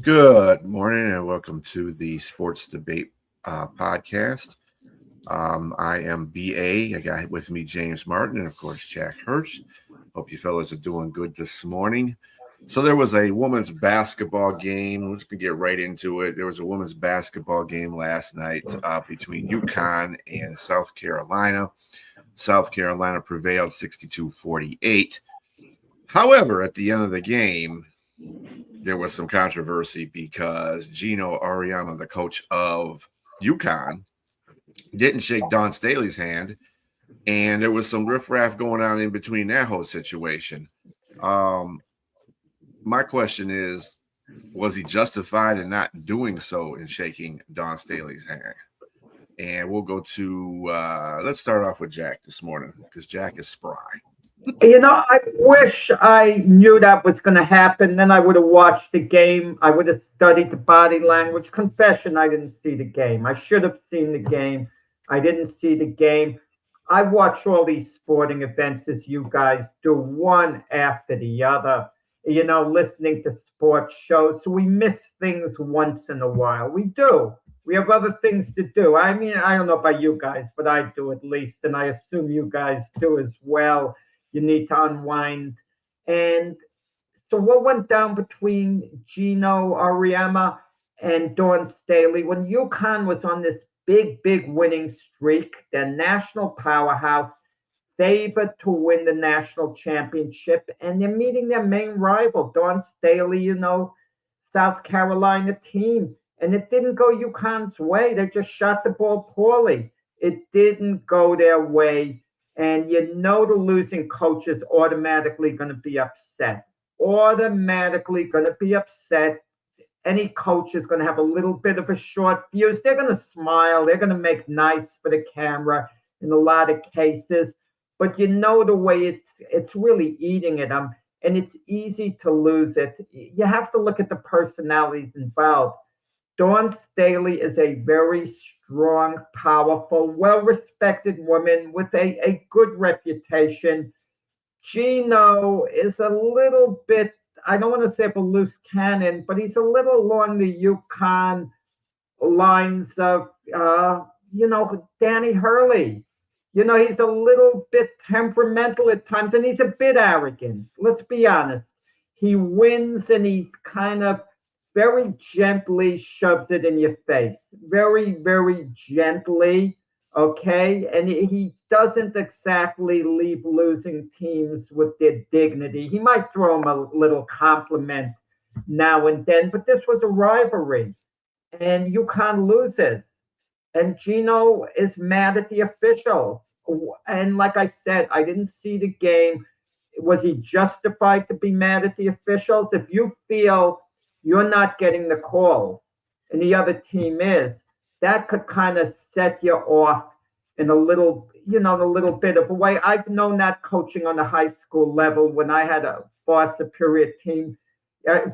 Good morning and welcome to the Sports Debate podcast. I am BA. I got with me James Martin and, of course, Jack Hirsch. Hope you fellas are doing good this morning. So there was a women's basketball game. Let's get right into it. There was a women's basketball game last night between UConn and South Carolina. South Carolina prevailed 62-48. However, at the end of the game, there was some controversy because Gino Auriemma, the coach of UConn, didn't shake Dawn Staley's hand, and there was some riffraff going on in between that whole situation. My question is, was he justified in not doing so in shaking Dawn Staley's hand? And we'll go to let's start off with Jack this morning because Jack is spry. I wish I knew that was going to happen. Then I would have watched the game. I would have studied the body language. Confession, I didn't see the game. I should have seen the game. I didn't see the game. I watch all these sporting events as you guys do, one after the other, listening to sports shows. So we miss things once in a while. We do. We have other things to do. I mean, I don't know about you guys, but I do at least. And I assume you guys do as well. You need to unwind. And so what went down between Gino Auriemma and Dawn Staley when UConn was on this big winning streak, the national powerhouse, favored to win the national championship, and they're meeting their main rival, Dawn Staley, South Carolina team. And it didn't go UConn's way. They just shot the ball poorly. It didn't go their way. And the losing coach is automatically going to be upset. Any coach is going to have a little bit of a short fuse. They're going to smile. They're going to make nice for the camera in a lot of cases. But the way it's really eating at them. And it's easy to lose it. You have to look at the personalities involved. Dawn Staley is a very strong, powerful, well-respected woman with a good reputation. Gino is a little bit, I don't want to say a loose cannon, but he's a little along the UConn lines of, Danny Hurley. He's a little bit temperamental at times, and he's a bit arrogant. Let's be honest. He wins, and he's kind of very gently shoves it in your face. Very gently, okay? And he doesn't exactly leave losing teams with their dignity. He might throw them a little compliment now and then, but this was a rivalry, and UConn loses. And Gino is mad at the officials. And like I said, I didn't see the game. Was he justified to be mad at the officials? If you feel you're not getting the calls and the other team is, that could kind of set you off in a little bit of a way. I've known that coaching on the high school level when I had a far superior team.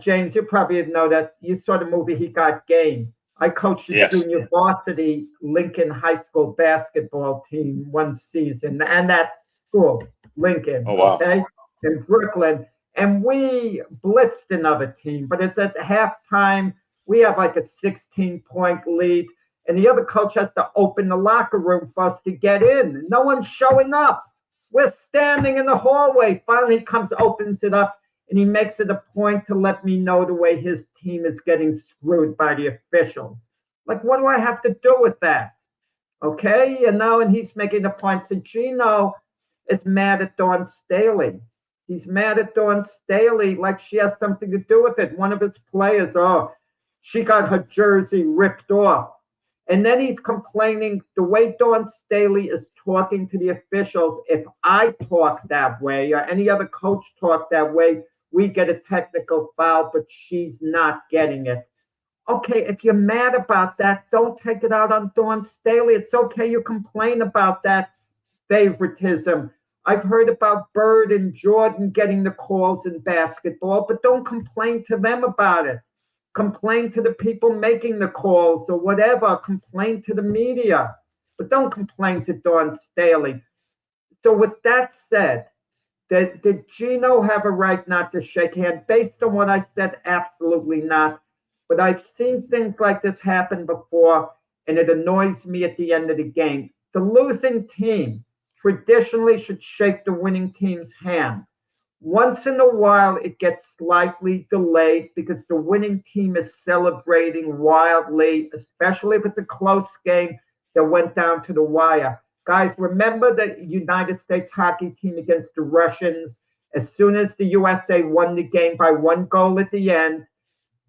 James, you probably know that. You saw the movie He Got Game. I coached the junior varsity Lincoln High School basketball team one season, and that school, Lincoln, okay, in Brooklyn. And we blitzed another team, but it's at halftime. We have like a 16-point lead, and the other coach has to open the locker room for us to get in. No one's showing up. We're standing in the hallway. Finally, he comes, opens it up, and he makes it a point to let me know the way his team is getting screwed by the officials. Like, what do I have to do with that? Okay? And he's making a point. So Gino is mad at Dawn Staley. He's mad at Dawn Staley like she has something to do with it. One of his players, she got her jersey ripped off. And then he's complaining the way Dawn Staley is talking to the officials. If I talk that way or any other coach talk that way, we get a technical foul, but she's not getting it. Okay, if you're mad about that, don't take it out on Dawn Staley. It's okay you complain about that favoritism. I've heard about Bird and Jordan getting the calls in basketball, but don't complain to them about it. Complain to the people making the calls or whatever. Complain to the media, but don't complain to Dawn Staley. So with that said, did Gino have a right not to shake hand? Based on what I said, absolutely not. but I've seen things like this happen before, and it annoys me at the end of the game. The losing team traditionally should shake the winning team's hand. Once in a while, it gets slightly delayed because the winning team is celebrating wildly, especially if it's a close game that went down to the wire. Guys, remember the United States hockey team against the Russians? As soon as the USA won the game by 1 goal at the end,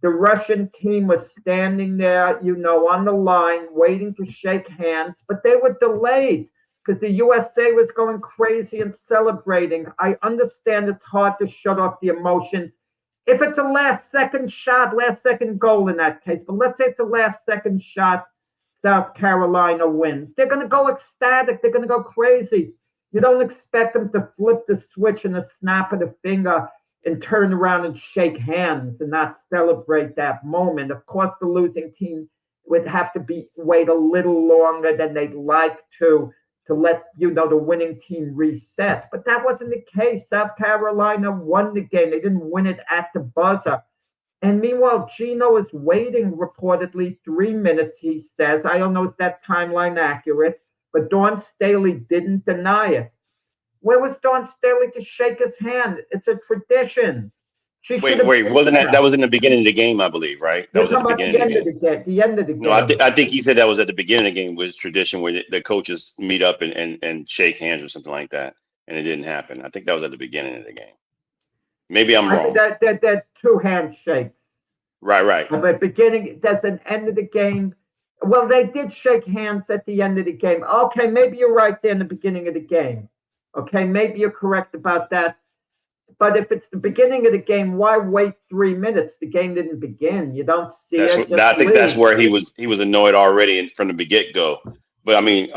the Russian team was standing there, on the line, waiting to shake hands, but they were delayed because the USA was going crazy and celebrating. I understand it's hard to shut off the emotions. If it's a last second shot, last second goal in that case, but let's say it's a last second shot, South Carolina wins. They're going to go ecstatic. They're going to go crazy. You don't expect them to flip the switch in a snap of the finger and turn around and shake hands and not celebrate that moment. Of course, the losing team would have to wait a little longer than they'd like to let the winning team reset. But that wasn't the case. South Carolina won the game. They didn't win it at the buzzer. And meanwhile, Gino is waiting reportedly 3 minutes, he says. I don't know if that timeline accurate, but Dawn Staley didn't deny it. Where was Dawn Staley to shake his hand? It's a tradition. Wait, wasn't that was in the beginning of the game, I believe, right? That was at the beginning of the game. The end of the game. No, I think he said that was at the beginning of the game was tradition where the coaches meet up and shake hands or something like that, and it didn't happen. I think that was at the beginning of the game. Maybe I'm wrong. That 2 handshakes. Right. At the beginning, there's an end of the game. Well, they did shake hands at the end of the game. Okay, maybe you're right there in the beginning of the game. Okay, maybe you're correct about that. But if it's the beginning of the game, why wait 3 minutes? The game didn't begin. You don't see it. I think that's where he was annoyed already from the get-go. But I mean,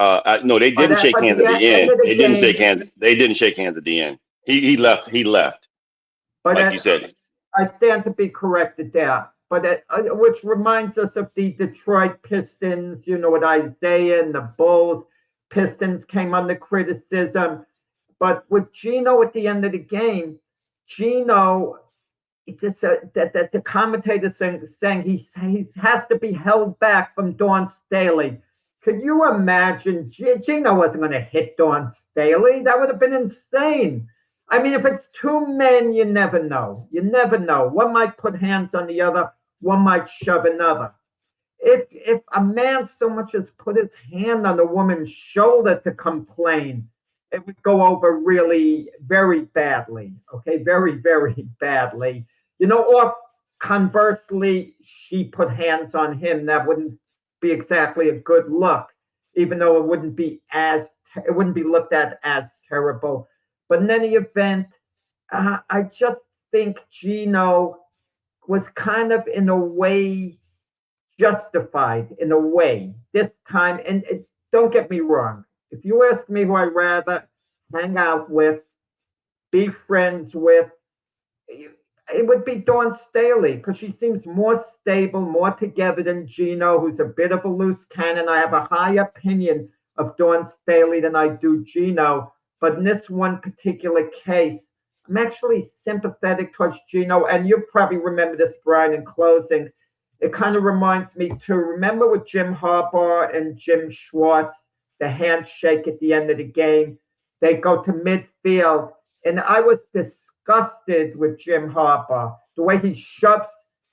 no, they didn't shake hands at the end. They didn't shake hands. They didn't shake hands at the end. He left. He left. But like you said. I stand to be corrected there. But which reminds us of the Detroit Pistons, with Isaiah and the Bulls. Pistons came under criticism. But with Gino at the end of the game, Gino, that the commentator saying he has to be held back from Dawn Staley. Could you imagine? Gino wasn't going to hit Dawn Staley. That would have been insane. I mean, if it's 2 men, you never know. You never know. One might put hands on the other. One might shove another. If a man so much as put his hand on a woman's shoulder to complain, it would go over really very badly, okay? Very, very badly. Or conversely, she put hands on him. That wouldn't be exactly a good look, even though it wouldn't be looked at as terrible. But in any event, I just think Gino was kind of in a way justified in a way this time. And don't get me wrong. If you ask me who I'd rather hang out with, be friends with, it would be Dawn Staley because she seems more stable, more together than Gino, who's a bit of a loose cannon. I have a high opinion of Dawn Staley than I do Gino. But in this one particular case, I'm actually sympathetic towards Gino. And you probably remember this, Brian, in closing. It kind of reminds me too. Remember with Jim Harbaugh and Jim Schwartz, the handshake at the end of the game? They go to midfield. And I was disgusted with Jim Harbaugh. The way he shoves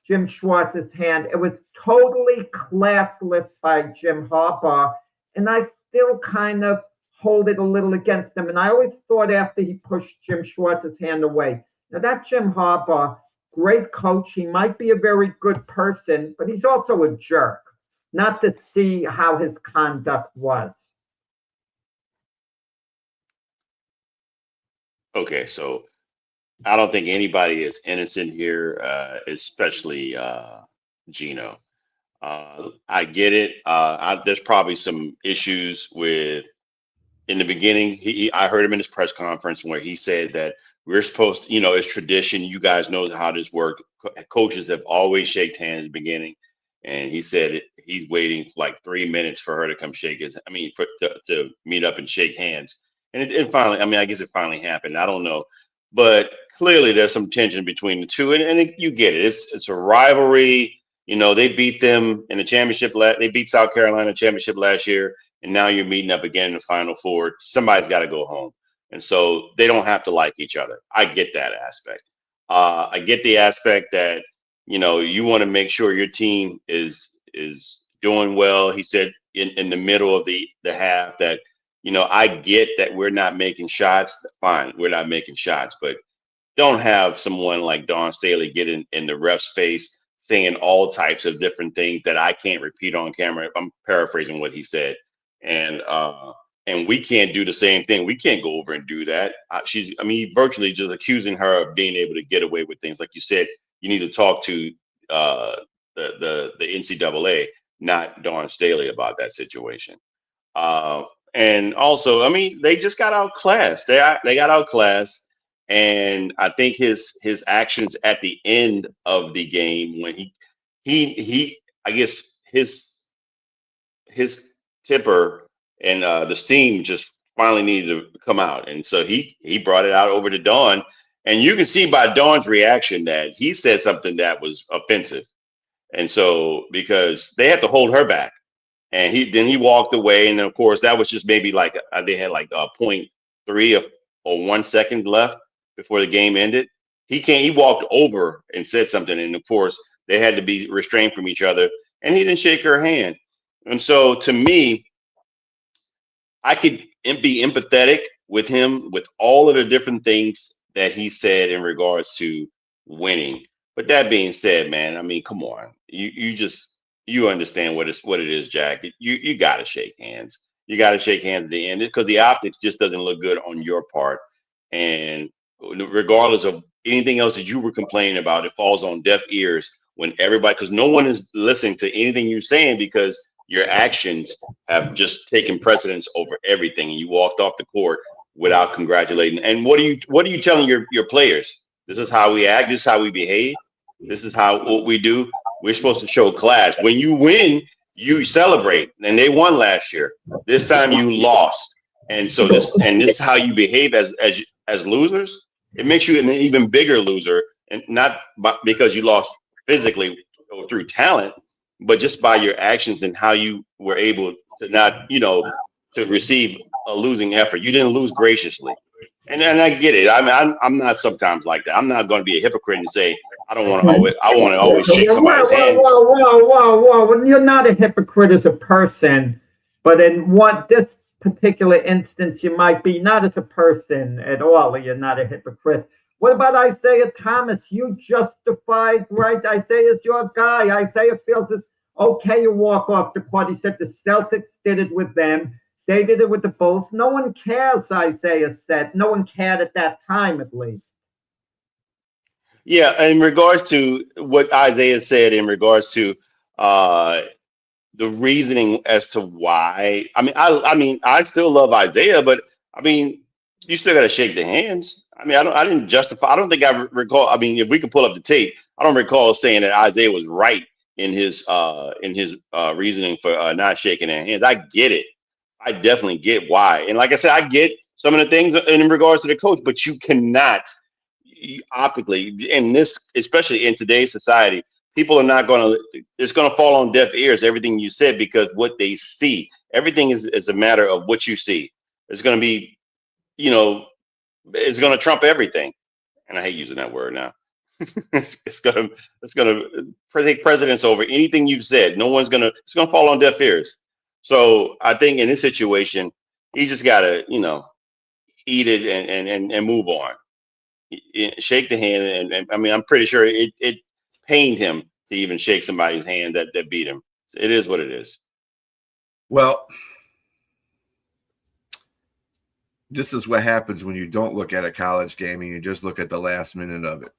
Jim Schwartz's hand. It was totally classless by Jim Harbaugh. And I still kind of hold it a little against him. And I always thought after he pushed Jim Schwartz's hand away. Now that Jim Harbaugh, great coach. He might be a very good person, but he's also a jerk. Not to see how his conduct was. Okay, so I don't think anybody is innocent here, especially Gino. I get it. There's probably some issues with in the beginning. I heard him in his press conference where he said that we're supposed to, it's tradition. You guys know how this works. Coaches have always shaked hands at the beginning. And he said he's waiting for like 3 minutes for her to come to meet up and shake hands. And it finally, I guess it finally happened. I don't know. But clearly there's some tension between the two. And you get it. It's a rivalry. You know, they beat them in the championship. They beat South Carolina championship last year, and now you're meeting up again in the Final Four. Somebody's got to go home, and so they don't have to like each other. I get that aspect. I get the aspect that you want to make sure your team is doing well. He said in the middle of the half that I get that we're not making shots. Fine, we're not making shots, but don't have someone like Dawn Staley get in the ref's face saying all types of different things that I can't repeat on camera. I'm paraphrasing what he said. And we can't do the same thing. We can't go over and do that. Virtually just accusing her of being able to get away with things. Like you said, you need to talk to the NCAA, not Dawn Staley, about that situation. And also, they just got outclassed. They got outclassed. And I think his actions at the end of the game, when he I guess his tipper and the steam just finally needed to come out, and so he brought it out over to Dawn, and you can see by Dawn's reaction that he said something that was offensive, and so because they had to hold her back, and he walked away, and then of course that was just maybe like they had like a 0.3 or 1 second left before the game ended. He walked over and said something, and of course they had to be restrained from each other, and he didn't shake her hand. And so to me, I could be empathetic with him with all of the different things that he said in regards to winning. But that being said, man, come on, you understand what it is, Jack. You got to shake hands. You got to shake hands at the end because the optics just doesn't look good on your part. And regardless of anything else that you were complaining about, it falls on deaf ears when everybody, because no one is listening to anything you're saying because your actions have just taken precedence over everything, and you walked off the court without congratulating. And what are you telling your players? This is how we act. This is how we behave. This is what we do. We're supposed to show class. When you win, you celebrate, and they won last year. This time you lost, and so this is how you behave as losers. It makes you an even bigger loser, and not because you lost physically or through talent, but just by your actions and how you were able to not, to receive a losing effort. You didn't lose graciously. And I get it. I'm not sometimes like that. I'm not going to be a hypocrite and say, I want to always shake somebody's hand. Whoa. You're not a hypocrite as a person, but in this particular instance, you might be not as a person at all. You're not a hypocrite. What about Isaiah Thomas? You justified, right? Isaiah's your guy. Isaiah feels it's okay to walk off the court. He said the Celtics did it with them. They did it with the Bulls. No one cares, Isaiah said. No one cared at that time, at least. Yeah, in regards to what Isaiah said, in regards to the reasoning as to why. I still love Isaiah, but you still got to shake the hands. I didn't justify. I don't think I recall. If we could pull up the tape, I don't recall saying that Isaiah was right in his reasoning for not shaking their hands. I get it. I definitely get why. And like I said, I get some of the things in regards to the coach, but you cannot optically in this, especially in today's society, people are not going to, it's going to fall on deaf ears, everything you said, because what they see, everything is a matter of what you see. It's going to be, it's going to trump everything. And I hate using that word now. it's going to take precedence over anything you've said. It's going to fall on deaf ears. So I think in this situation, he just got to, eat it and move on. Shake the hand. And I'm pretty sure it pained him to even shake somebody's hand that beat him. It is what it is. Well, this is what happens when you don't look at a college game and you just look at the last minute of it.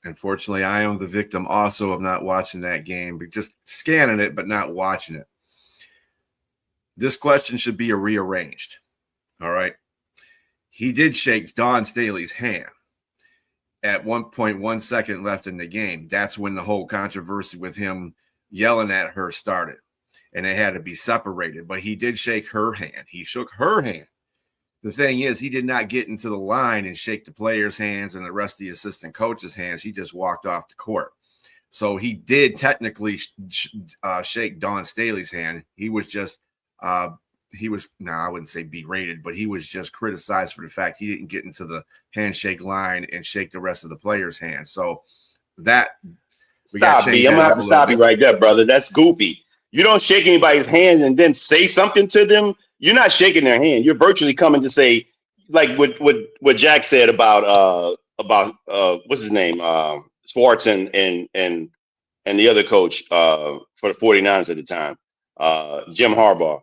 Unfortunately, I am the victim also of not watching that game, but just scanning it, but not watching it. This question should be rearranged. All right. He did shake Dawn Staley's hand at 1.1 second left in the game. That's when the whole controversy with him yelling at her started, and they had to be separated. But he did shake her hand. He shook her hand. The thing is, he did not get into the line and shake the players' hands and the rest of the assistant coaches' hands. He just walked off the court. So he did technically shake Dawn Staley's hand. He was just I wouldn't say berated, but he was just criticized for the fact he didn't get into the handshake line and shake the rest of the players' hands. So that we got to change. I'm gonna have to stop you right there, brother. That's goofy. You don't shake anybody's hand and then say something to them. You're not shaking their hand. You're virtually coming to say, like what Jack said about what's his name, Schwartz and the other coach for the 49ers at the time, Jim Harbaugh.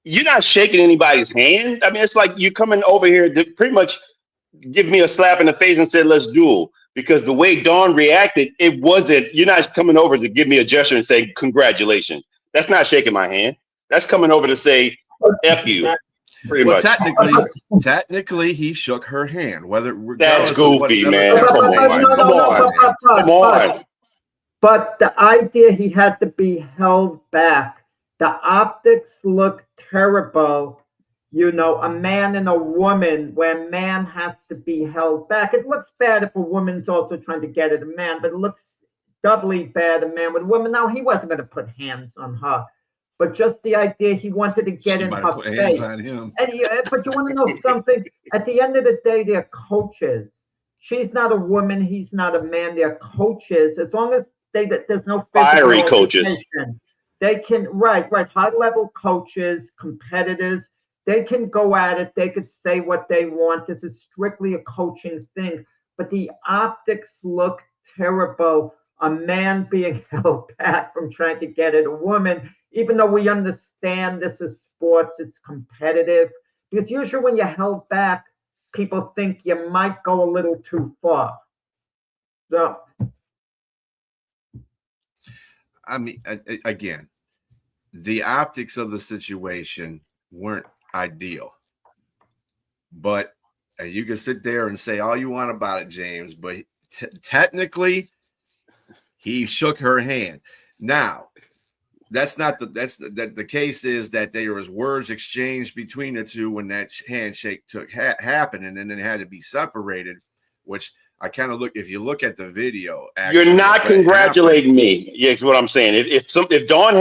You're not shaking anybody's hand. I mean, it's like you're coming over here to pretty much give me a slap in the face and say, let's duel. Because the way Dawn reacted, it wasn't, you're not coming over to give me a gesture and say, congratulations. That's not shaking my hand. That's coming over to say, F you. Pretty much. Technically, he shook her hand. That's goofy, man. Come on. But the idea he had to be held back, the optics look terrible. You know, a man and a woman, where a man has to be held back. It looks bad if a woman's also trying to get at a man, but it looks doubly bad a man with a woman. Now, he wasn't going to put hands on her, but just the idea he wanted to get in her face. On him. But you want to know something? At the end of the day, they're coaches. She's not a woman. He's not a man. They're coaches. As long as there's no fiery coaches. They can, right, high-level coaches, competitors, they can go at it. They could say what they want. This is strictly a coaching thing. But the optics look terrible. A man being held back from trying to get at a woman, even though we understand this is sports, it's competitive. Because usually when you're held back, people think you might go a little too far. So, I mean, again, the optics of the situation weren't ideal. But you can sit there and say all you want about it, James, but technically he shook her hand. Now, the case is that there was words exchanged between the two when that handshake happened, and then it had to be separated, which I kind of if you look at the video, actually, you're not congratulating me. Yeah, that's what I'm saying. If Dawn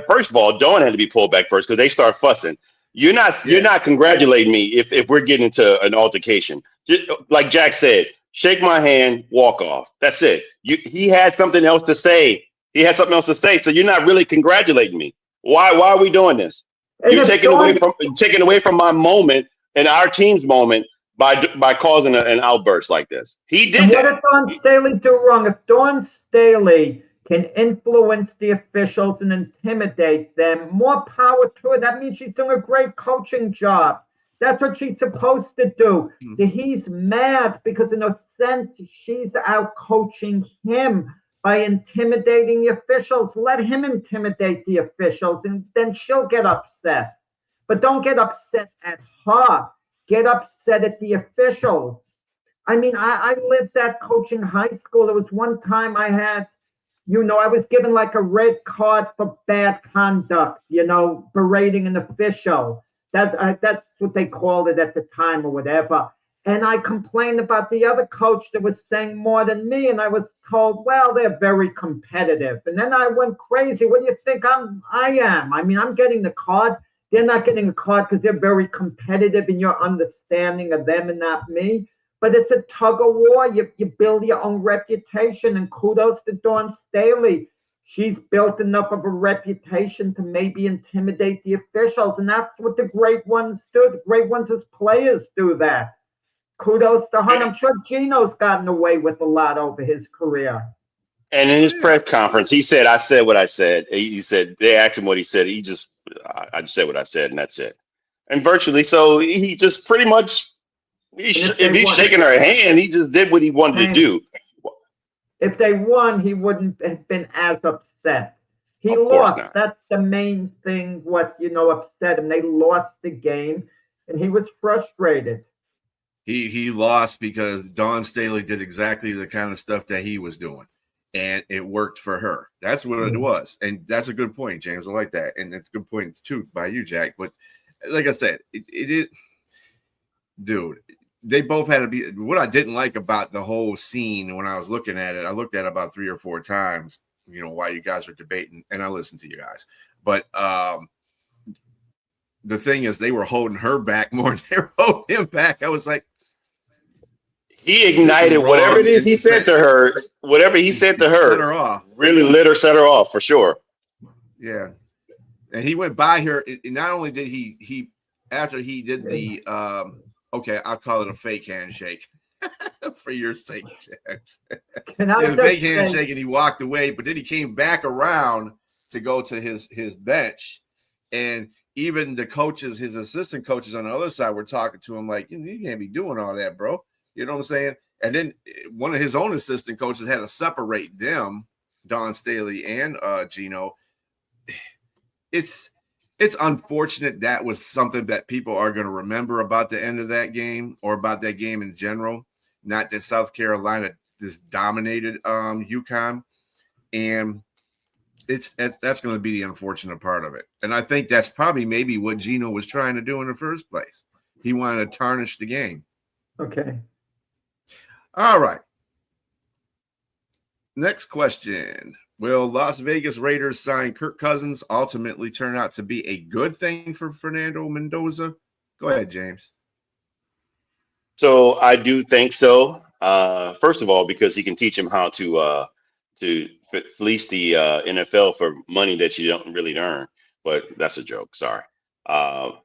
first of all, Dawn had to be pulled back first because they start fussing. You're not congratulating me if we're getting into an altercation. Just, like Jack said, shake my hand, walk off. That's it. He had something else to say. So you're not really congratulating me. Why are we doing this? You're taking away from my moment and our team's moment by causing an outburst like this. He did that. What did Dawn Staley do wrong? If Dawn Staley can influence the officials and intimidate them, more power to her. That means she's doing a great coaching job. That's what she's supposed to do. He's mad because in a sense, she's out coaching him by intimidating the officials. Let him intimidate the officials and then she'll get upset. But don't get upset at her. Get upset at the officials. I mean, I lived that coaching high school. There was one time I had, I was given like a red card for bad conduct, berating an official. That's what they called it at the time or whatever. And I complained about the other coach that was saying more than me. And I was told, well, they're very competitive. And then I went crazy. What do you think I am? I mean, I'm getting the card. They're not getting a card because they're very competitive in your understanding of them and not me. But it's a tug of war. You build your own reputation, and kudos to Dawn Staley. She's built enough of a reputation to maybe intimidate the officials, and that's what the great ones do. The great ones as players do that. Kudos to her. I'm sure Gino's gotten away with a lot over his career. And in his press conference, he said, I said what I said. He said, they asked him what he said. I just said what I said, and that's it. And virtually, so he just pretty much, if he's shaking her hand, he just did what he wanted to do. If they won, he wouldn't have been as upset. He lost. That's the main thing, what, upset him. They lost the game, and he was frustrated. He lost because Dawn Staley did exactly the kind of stuff that he was doing, and it worked for her. That's what it was. And that's a good point, James. I like that. And it's a good point, too, by you, Jack. But like I said, it is, dude, they both had to be. What I didn't like about the whole scene when I was looking at it, I looked at it about 3 or 4 times. why you guys are debating, and I listen to you guys. But the thing is, they were holding her back more than they were holding him back. I was like, he ignited whatever it is he said to her. Whatever he said to her, set her off. Really set her off for sure. Yeah, and he went by her. Not only did he after he did the okay, I'll call it a fake handshake for your sake, James. A fake handshake, and he walked away. But then he came back around to go to his bench, and even the coaches, his assistant coaches on the other side, were talking to him like, "You can't be doing all that, bro." You know what I'm saying? And then one of his own assistant coaches had to separate them, Don Staley and Gino. It's unfortunate that was something that people are going to remember about the end of that game, or about that game in general. Not that South Carolina just dominated UConn, and that's going to be the unfortunate part of it. And I think that's probably maybe what Gino was trying to do in the first place. He wanted to tarnish the game. Okay. All right. Next question. Will Las Vegas Raiders sign Kirk Cousins ultimately turn out to be a good thing for Fernando Mendoza? Go ahead, James. So I do think so. First of all, because he can teach him how to fleece the NFL for money that you don't really earn. But that's a joke. Sorry. But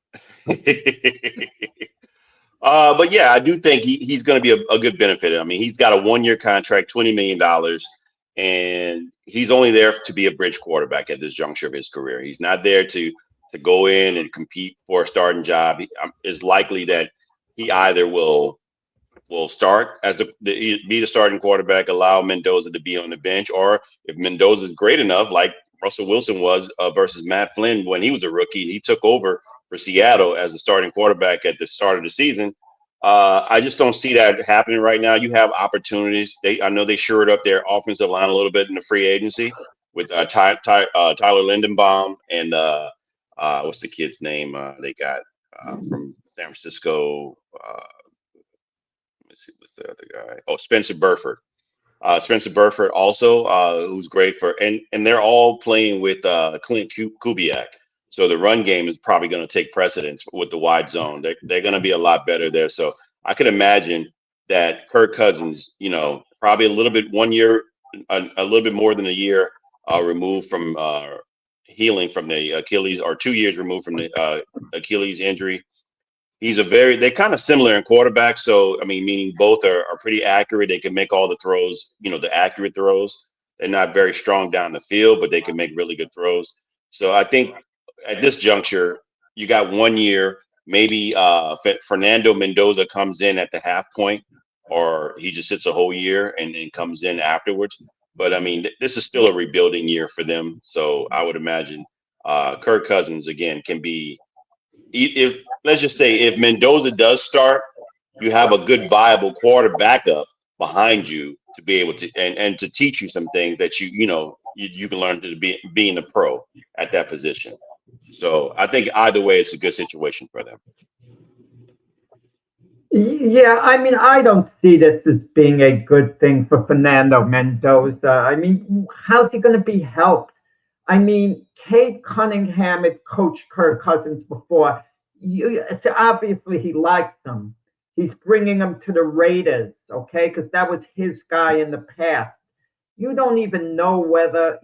yeah, I do think he's going to be a good benefit. I mean, he's got a 1-year contract, $20 million, and he's only there to be a bridge quarterback at this juncture of his career. He's not there to go in and compete for a starting job. It's likely that he either will start as be the starting quarterback, allow Mendoza to be on the bench, or if Mendoza is great enough, like Russell Wilson was versus Matt Flynn when he was a rookie, he took over for Seattle as a starting quarterback at the start of the season. I just don't see that happening right now. You have opportunities. I know they shored up their offensive line a little bit in the free agency with Tyler Lindenbaum and what's the kid's name they got from San Francisco? Let's see, what's the other guy? Oh, Spencer Burford. Spencer Burford also, who's great and they're all playing with Clint Kubiak. So the run game is probably going to take precedence with the wide zone. They're going to be a lot better there. So I could imagine that Kirk Cousins, probably a little bit 1 year, a little bit more than a year removed from healing from the Achilles, or 2 years removed from the Achilles injury. They're kind of similar in quarterback. So, I mean, meaning both are pretty accurate. They can make all the throws, the accurate throws. They're not very strong down the field, but they can make really good throws. So I think at this juncture, you got 1 year, maybe Fernando Mendoza comes in at the half point, or he just sits a whole year and comes in afterwards. But I mean, this is still a rebuilding year for them. So I would imagine Kirk Cousins, again, can be, let's just say if Mendoza does start, you have a good viable quarterback up behind you to be able to, and to teach you some things that you can learn to be being a pro at that position. So I think either way, it's a good situation for them. Yeah, I mean, I don't see this as being a good thing for Fernando Mendoza. I mean, how's he going to be helped? I mean, Kate Cunningham had coached Kirk Cousins before. So obviously, he likes him. He's bringing him to the Raiders, okay, because that was his guy in the past. You don't even know whether,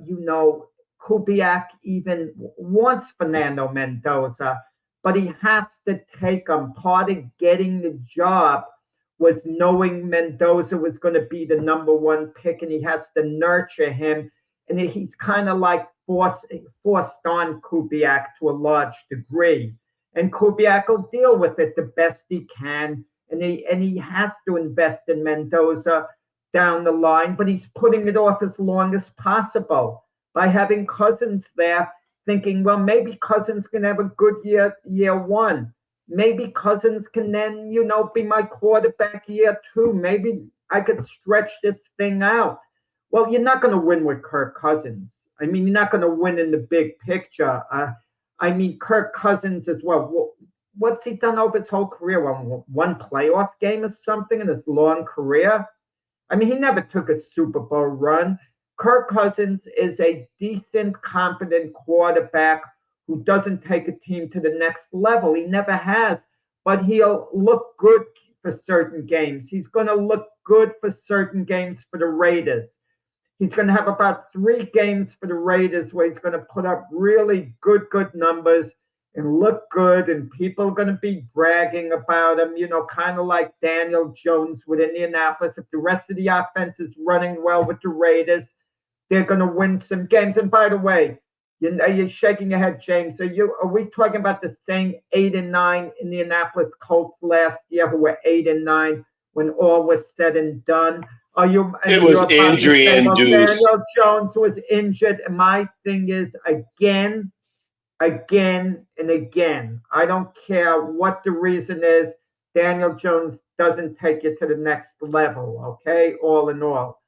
Kubiak even wants Fernando Mendoza, but he has to take him. Part of getting the job was knowing Mendoza was going to be the number 1 pick, and he has to nurture him. And he's kind of like forced on Kubiak to a large degree. And Kubiak will deal with it the best he can. And he has to invest in Mendoza down the line, but he's putting it off as long as possible by having Cousins there, thinking, well, maybe Cousins can have a good year 1. Maybe Cousins can then, be my quarterback year 2. Maybe I could stretch this thing out. Well, you're not going to win with Kirk Cousins. I mean, you're not going to win in the big picture. I mean, Kirk Cousins as well. What's he done over his whole career? One playoff game or something in his long career? I mean, he never took a Super Bowl run. Kirk Cousins is a decent, competent quarterback who doesn't take a team to the next level. He never has, but he'll look good for certain games. He's going to look good for certain games for the Raiders. He's going to have about 3 games for the Raiders where he's going to put up really good numbers and look good, and people are going to be bragging about him, kind of like Daniel Jones with Indianapolis. If the rest of the offense is running well with the Raiders, they're going to win some games. And by the way, you're shaking your head, James. Are we talking about the same 8-9 Indianapolis Colts last year who were 8-9 when all was said and done? It was injury induced. Daniel Jones was injured. And my thing is, again and again, I don't care what the reason is, Daniel Jones doesn't take you to the next level, okay, all in all.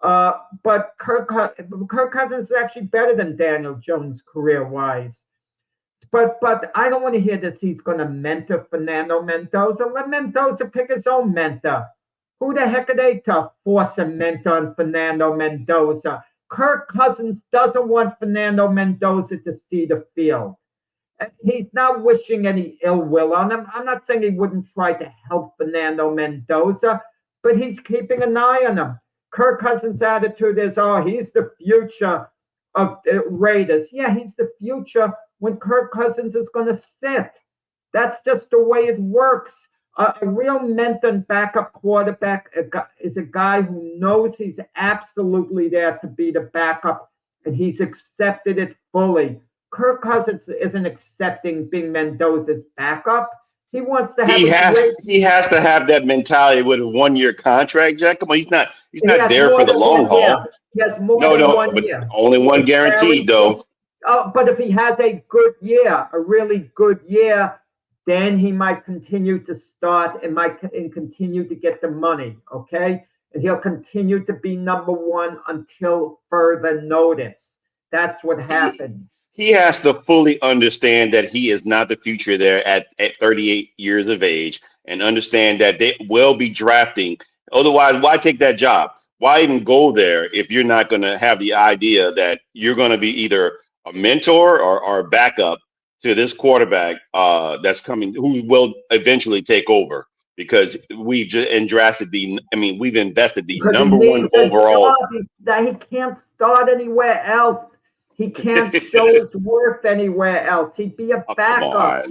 But Kirk Cousins is actually better than Daniel Jones career-wise. But I don't want to hear this. He's going to mentor Fernando Mendoza. Let Mendoza pick his own mentor. Who the heck are they to force a mentor on Fernando Mendoza? Kirk Cousins doesn't want Fernando Mendoza to see the field. He's not wishing any ill will on him. I'm not saying he wouldn't try to help Fernando Mendoza, but he's keeping an eye on him. Kirk Cousins' attitude is, he's the future of the Raiders. Yeah, he's the future when Kirk Cousins is going to sit. That's just the way it works. A real mentor and backup quarterback is a guy who knows he's absolutely there to be the backup, and he's accepted it fully. Kirk Cousins isn't accepting being Mendoza's backup. He wants to have. He has to have that mentality with a 1-year contract, Jack. Come on, he's not there for the long haul. He has more than 1 year. Only one guaranteed, though. But if he has a good year, a really good year, then he might continue to start and continue to get the money, okay? And he'll continue to be number 1 until further notice. That's what happens. He has to fully understand that he is not the future there at 38 years of age, and understand that they will be drafting. Otherwise, why take that job? Why even go there if you're not going to have the idea that you're going to be either a mentor or a backup to this quarterback that's coming, who will eventually take over? Because we've invested the number 1 overall. That he can't start anywhere else. He can't show his worth anywhere else. He'd be a backup.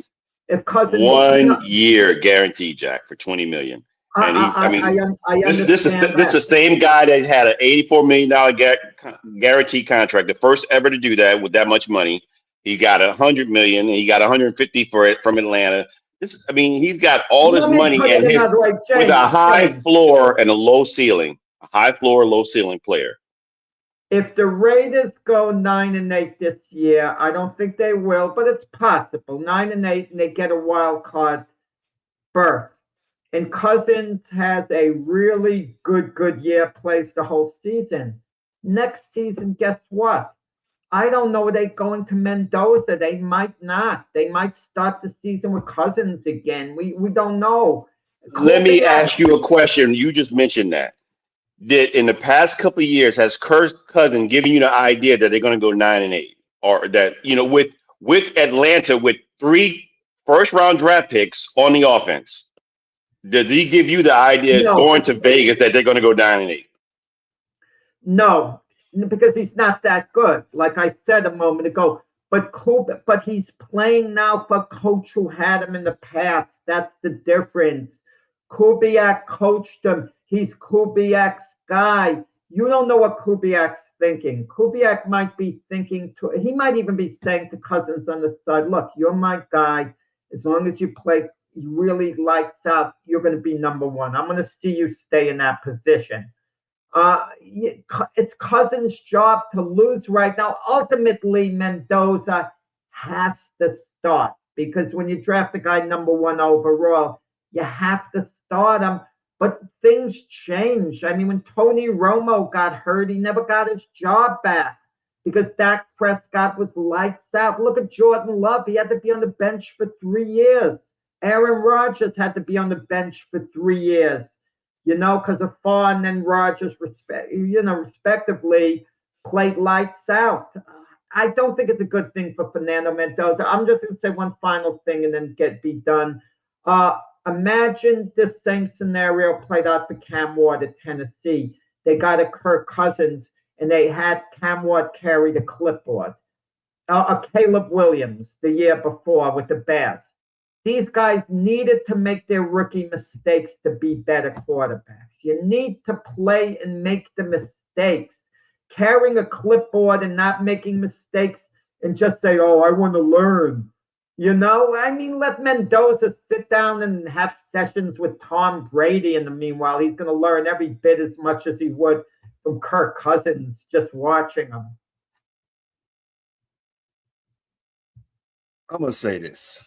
If Cousins 1 year guaranteed, Jack, for $20 million. And this is the same guy that had an $84 million guaranteed contract, the first ever to do that with that much money. He got $100 million, and he got $150 for it from Atlanta. He's got all this money and with a high floor and a low ceiling. A high floor, low ceiling player. If the Raiders go 9-8 this year, I don't think they will, but it's possible. 9-8, and they get a wild card berth. And Cousins has a really good year, plays the whole season. Next season, guess what? I don't know. Are they going to Mendoza? They might not. They might start the season with Cousins again. We don't know. Let me ask you a question. You just mentioned that. Did in the past couple of years has Kirk Cousins given you the idea that they're going to go 9-8, or that with Atlanta with 3 first-round draft picks on the offense? Did he give you the idea going to Vegas that they're going to go 9-8? No, because he's not that good. Like I said a moment ago, but he's playing now for a coach who had him in the past. That's the difference. Kubiak coached him. He's Kubiak's guy. You don't know what Kubiak's thinking. Kubiak might be thinking he might even be saying to Cousins on the side, look, you're my guy. As long as you play really lights out, you're going to be number 1. I'm going to see you stay in that position. It's Cousins' job to lose right now. Ultimately, Mendoza has to start, because when you draft a guy number 1 overall, you have to start him. But things change. When Tony Romo got hurt, he never got his job back because Dak Prescott was lights out. Look at Jordan Love. He had to be on the bench for 3 years. Aaron Rodgers had to be on the bench for 3 years, because of Favre and then Rodgers, respectively. played lights out. I don't think it's a good thing for Fernando Mendoza. I'm just going to say one final thing and then be done. Uh, Imagine this same scenario played out for Cam Ward at Tennessee. They got a Kirk Cousins and they had Cam Ward carry the clipboard. Caleb Williams the year before with the Bears. These guys needed to make their rookie mistakes to be better quarterbacks. You need to play and make the mistakes. Carrying a clipboard and not making mistakes and just say, oh, I want to learn. I mean, let Mendoza sit down and have sessions with Tom Brady in the meanwhile. He's going to learn every bit as much as he would from Kirk Cousins just watching him. I'm going to say this.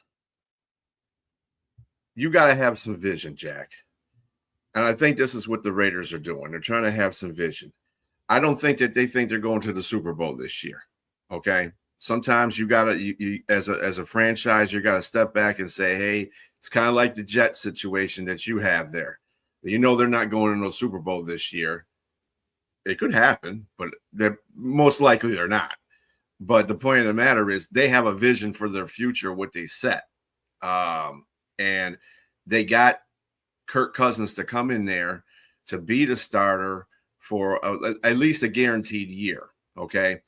You got to have some vision, Jack. And I think this is what the Raiders are doing. They're trying to have some vision. I don't think that they think they're going to the Super Bowl this year. Okay. Sometimes you got to, as a franchise, you got to step back and say, hey, it's kind of like the Jets situation that you have there. They're not going to no Super Bowl this year. It could happen, but they're most likely they're not. But the point of the matter is they have a vision for their future, what they set. And they got Kirk Cousins to come in there to be the starter for at least a guaranteed year, okay?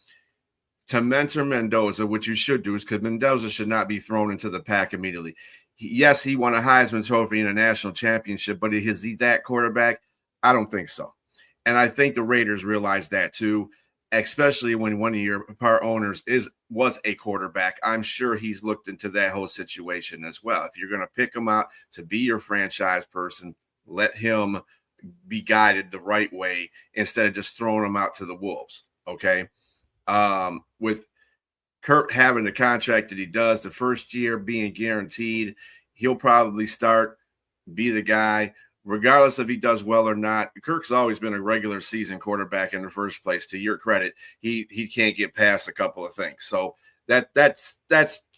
To mentor Mendoza, which you should do, is because Mendoza should not be thrown into the pack immediately. Yes, he won a Heisman Trophy and a national championship, but is he that quarterback? I don't think so. And I think the Raiders realize that too, especially when one of your part owners was a quarterback. I'm sure he's looked into that whole situation as well. If you're going to pick him out to be your franchise person, let him be guided the right way instead of just throwing him out to the wolves. Okay. With Kurt having the contract that he does, the first year being guaranteed, he'll probably be the guy, regardless if he does well or not. Kirk's always been a regular season quarterback in the first place. To your credit, he can't get past a couple of things. So that's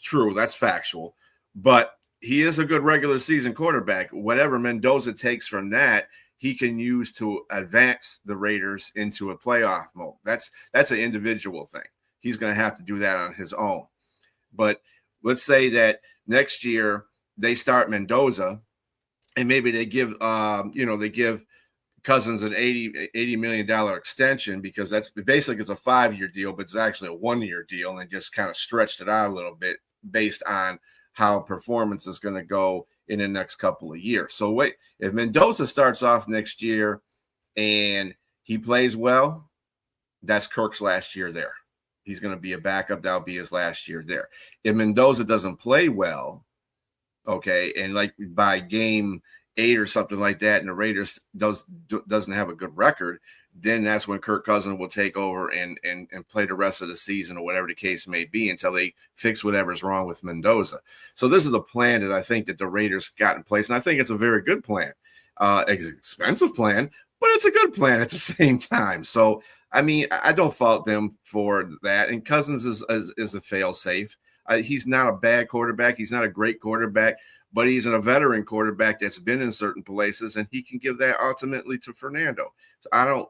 true. That's factual. But he is a good regular season quarterback. Whatever Mendoza takes from that, he can use to advance the Raiders into a playoff mode. That's an individual thing. He's going to have to do that on his own. But let's say that next year they start Mendoza, and maybe they give Cousins an $80 million extension, because that's basically, it's a 5-year deal, but it's actually a 1-year deal, and they just kind of stretched it out a little bit based on how performance is going to go in the next couple of years. So wait, if Mendoza starts off next year and he plays well, that's Kirk's last year there. He's going to be a backup. That'll be his last year there. If Mendoza doesn't play well, okay, and like by game 8 or something like that, and the Raiders doesn't have a good record, then that's when Kirk Cousins will take over and play the rest of the season, or whatever the case may be, until they fix whatever's wrong with Mendoza. So this is a plan that I think that the Raiders got in place, and I think it's a very good plan. It's an expensive plan, but it's a good plan at the same time. So, I mean, I don't fault them for that. And Cousins is a fail-safe. He's not a bad quarterback. He's not a great quarterback, but he's a veteran quarterback that's been in certain places, and he can give that ultimately to Fernando. So I don't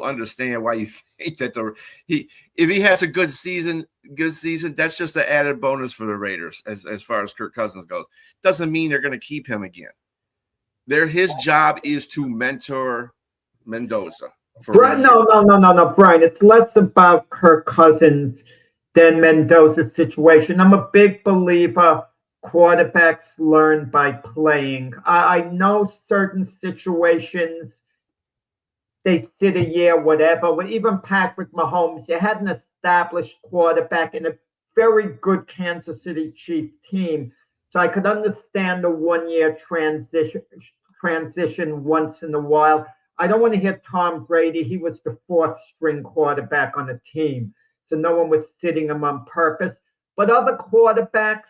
understand why you think that if he has a good season, that's just an added bonus for the Raiders as far as Kirk Cousins goes. Doesn't mean they're going to keep him again. His job is to mentor Mendoza. No, Brian. It's less about Kirk Cousins than Mendoza's situation. I'm a big believer quarterbacks learn by playing. I know certain situations they sit a year, whatever. But even Patrick Mahomes, you had an established quarterback in a very good Kansas City Chiefs team. So I could understand the 1-year transition once in a while. I don't want to hear Tom Brady. He was the 4th string quarterback on the team, so no one was sitting him on purpose. But other quarterbacks,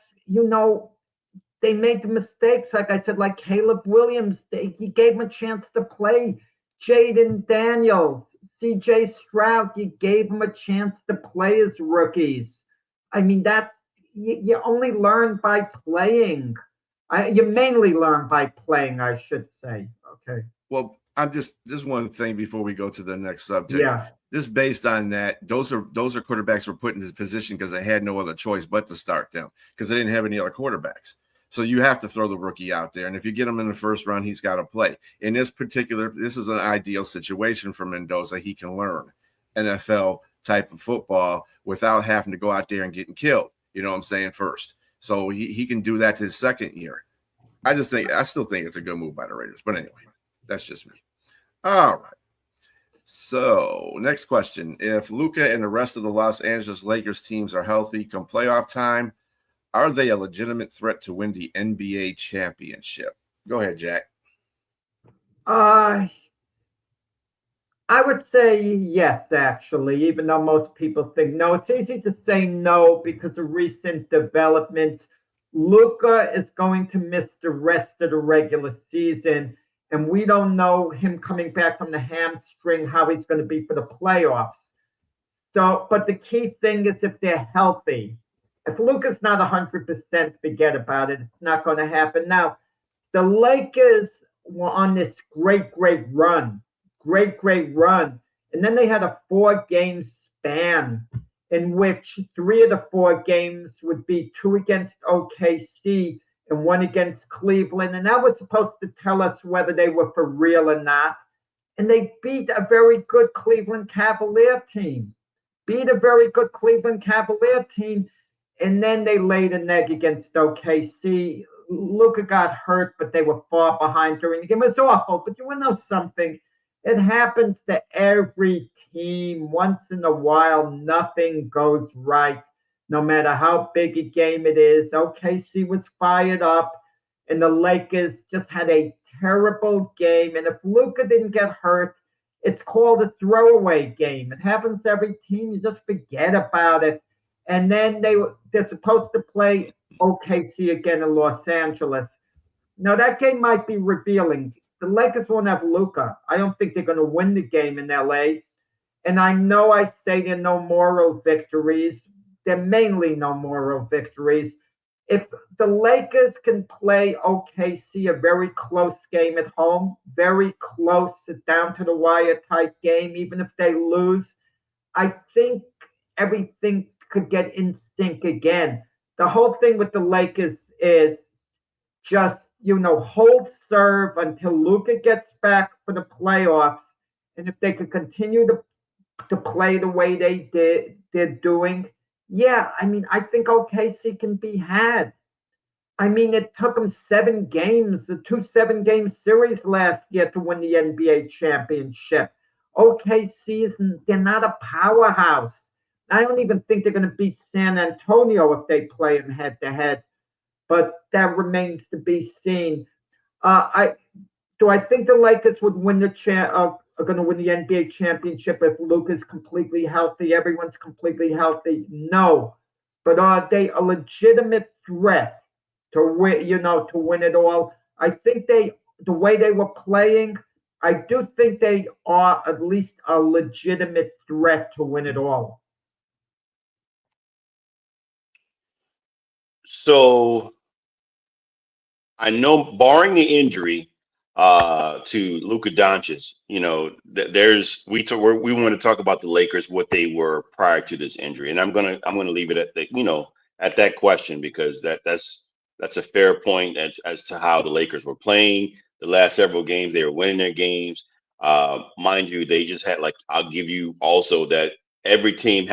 they made the mistakes. Like I said, like Caleb Williams, he gave him a chance to play. Jaden Daniels, C.J. Stroud, you gave him a chance to play as rookies. I mean, you only learn by playing. You mainly learn by playing, I should say. Okay. Well, I'm just one thing before we go to the next subject. Yeah. Just based on that, those are quarterbacks were put in this position because they had no other choice but to start them because they didn't have any other quarterbacks. So you have to throw the rookie out there, and if you get him in the first round, he's got to play. In this is an ideal situation for Mendoza. He can learn NFL type of football without having to go out there and getting killed. You know what I'm saying? First, so he can do that to his second year. I still think it's a good move by the Raiders. But anyway, that's just me. All right. So, next question. If Luka and the rest of the Los Angeles Lakers teams are healthy come playoff time, are they a legitimate threat to win the NBA championship? Go ahead, Jack. I would say yes, actually, even though most people think no. It's easy to say no because of recent developments. Luka is going to miss the rest of the regular season, and we don't know him coming back from the hamstring, how he's going to be for the playoffs. So, but the key thing is if they're healthy. If Luka's not 100%, forget about it. It's not going to happen. Now, the Lakers were on this great run. And then they had a 4-game span in which 3 of the 4 games would be 2 against OKC and 1 against Cleveland. And that was supposed to tell us whether they were for real or not. And they beat a very good Cleveland Cavalier team. And then they laid an egg against OKC. Luka got hurt, but they were far behind during the game. It was awful, but you want to know something? It happens to every team. Once in a while, nothing goes right, no matter how big a game it is. OKC was fired up, and the Lakers just had a terrible game. And if Luka didn't get hurt, it's called a throwaway game. It happens to every team. You just forget about it. And then they're supposed to play OKC again in Los Angeles. Now, that game might be revealing. The Lakers won't have Luka. I don't think they're going to win the game in LA. And I know I say there are no moral victories. They're mainly no moral victories. If the Lakers can play OKC a very close game at home, very close, down to the wire type game, even if they lose, I think everything could get in sync again. The whole thing with the Lakers is just, hold serve until Luka gets back for the playoffs. And if they could continue to play the way they're doing, I think OKC can be had. It took them 7 games, the 2 7-game series last year to win the NBA championship. OKC they're not a powerhouse. I don't even think they're going to beat San Antonio if they play them head-to-head, but that remains to be seen. Do I think the Lakers would win are going to win the NBA championship if Luka's completely healthy, everyone's completely healthy? No. But are they a legitimate threat to win it all? I think the way they were playing, I do think they are at least a legitimate threat to win it all. So I know, barring the injury to Luka Doncic, we want to talk about the Lakers, what they were prior to this injury, and I'm gonna leave it at that question because that's a fair point as to how the Lakers were playing the last several games. They were winning their games. Mind you, they just had I'll give you also that every team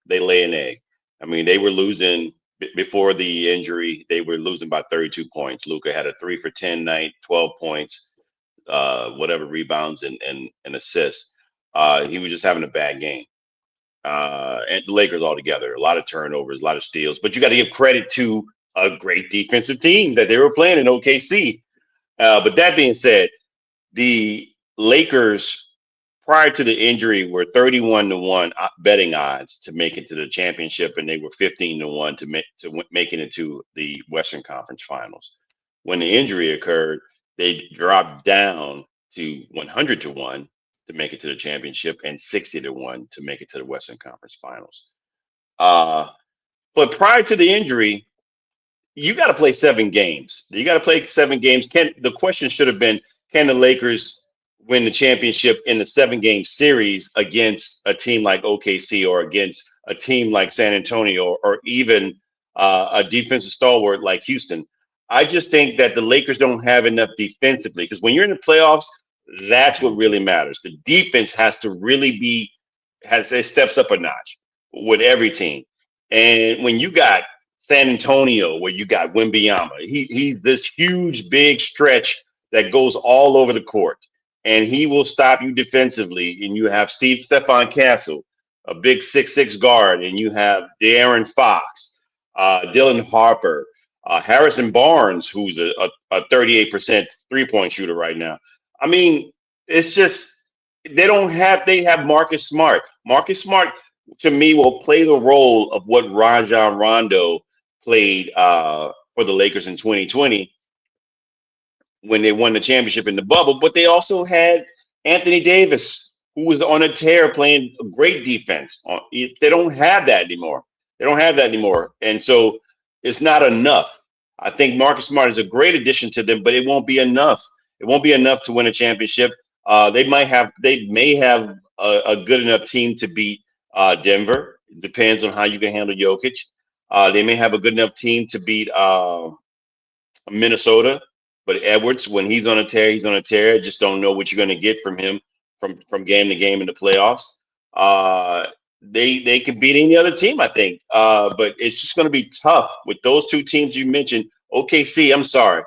they lay an egg. They were losing. Before the injury, they were losing by 32 points. Luka had a 3 for 10 night, 12 points, whatever rebounds and assists. He was just having a bad game. And the Lakers altogether, a lot of turnovers, a lot of steals. But you got to give credit to a great defensive team that they were playing in OKC. But that being said, the Lakers prior to the injury were 31-1 betting odds to make it to the championship, and they were 15-1 to make it into the Western Conference Finals. When the injury occurred, they dropped down to 100-1 to make it to the championship and 60-1 to make it to the Western Conference Finals. But prior to the injury, you got to play 7 games. The question should have been, can the Lakers win the championship in the 7-game series against a team like OKC or against a team like San Antonio or even a defensive stalwart like Houston. I just think that the Lakers don't have enough defensively because when you're in the playoffs, that's what really matters. The defense has to really be has it steps up a notch with every team. And when you got San Antonio, where you got Wembyama, he's this huge, big stretch that goes all over the court, and he will stop you defensively. And you have Stephon Castle, a big 6'6" guard, and you have De'Aaron Fox, Dylan Harper, Harrison Barnes, who's a 38% 3-point shooter right now. I mean, it's just they have Marcus Smart. Marcus Smart to me will play the role of what Rajon Rondo played for the Lakers in 2020 when they won the championship in the bubble. But they also had Anthony Davis, who was on a tear playing a great defense. They don't have that anymore. And so it's not enough. I think Marcus Smart is a great addition to them, but it won't be enough. It won't be enough to win a championship. They may have a good enough team to beat Denver. It depends on how you can handle Jokic. They may have a good enough team to beat Minnesota, but Edwards, when he's on a tear, he's on a tear. Just don't know what you're going to get from him from game to game in the playoffs. They could beat any other team, I think, but it's just going to be tough with those two teams you mentioned. OKC, I'm sorry,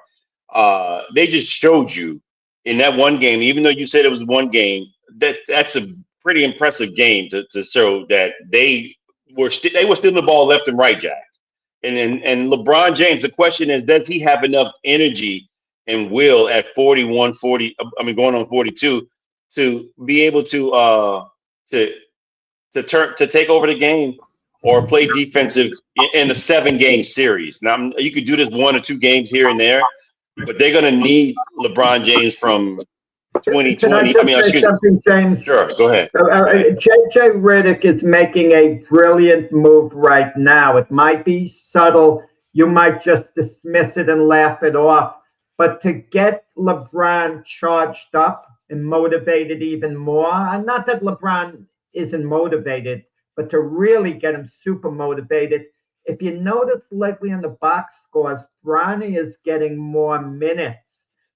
they just showed you in that one game, even though you said it was one game, that's a pretty impressive game to show that they were stealing the ball left and right, Jack. And LeBron James, the question is, does he have enough energy and will at 41, 40, going on 42 to be able to take over the game or play defensive in a 7-game series? Now, you could do this 1 or 2 games here and there, but they're going to need LeBron James from 2020. Something, James? Sure, go ahead. JJ Redick is making a brilliant move right now. It might be subtle. You might just dismiss it and laugh it off. But to get LeBron charged up and motivated even more, and not that LeBron isn't motivated, but to really get him super motivated. If you notice lately in the box scores, Bronny is getting more minutes.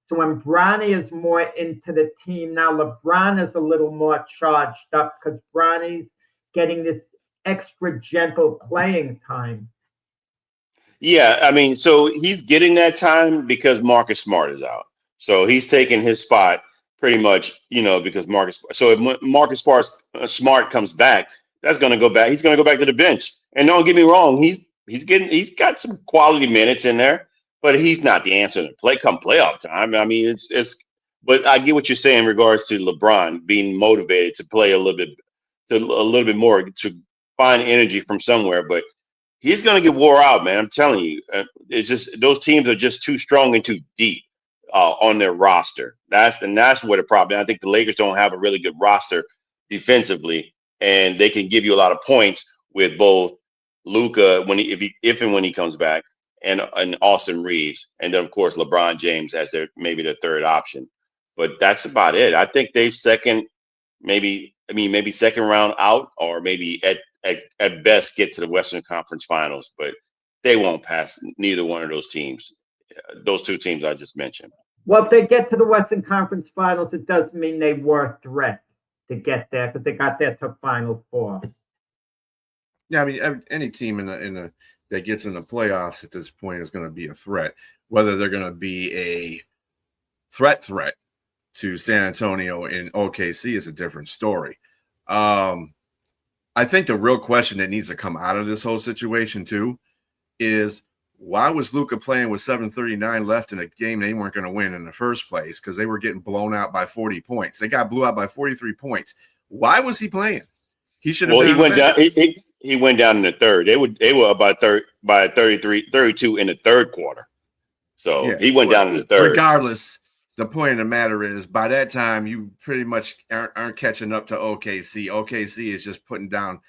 So when Bronny is more into the team, now LeBron is a little more charged up because Bronny's getting this extra gentle playing time. Yeah, so he's getting that time because Marcus Smart is out. So he's taking his spot pretty much, because Marcus. So if Marcus Smart comes back, that's going to go back. He's going to go back to the bench. And don't get me wrong, he's got some quality minutes in there, but he's not the answer to playoff time. But I get what you're saying in regards to LeBron being motivated to play a little bit more, to find energy from somewhere. But he's going to get wore out, man. I'm telling you, it's just those teams are just too strong and too deep on their roster. That's what the problem. I think the Lakers don't have a really good roster defensively, and they can give you a lot of points with both Luka if and when he comes back, and Austin Reeves, and then of course LeBron James as maybe their third option. But that's about it. I think they've maybe second round out, or maybe at best get to the Western Conference Finals, but they won't pass neither one of those teams. Those two teams I just mentioned. Well, if they get to the Western Conference Finals, it does mean they were a threat to get there because they got there to Final Four. Yeah, any team that gets in the playoffs at this point is going to be a threat. Whether they're going to be a threat to San Antonio and OKC is a different story. I think the real question that needs to come out of this whole situation too is, why was Luka playing with 7:39 left in a game they weren't going to win in the first place? Because they were getting blown out by 40 points. They got blew out by 43 points. Why was he playing? He should have. Well, he went down. He went down in the third. They were up by 32 in the third quarter. So yeah, he went down in the third. Regardless, the point of the matter is, by that time, you pretty much aren't catching up to OKC. OKC is just putting down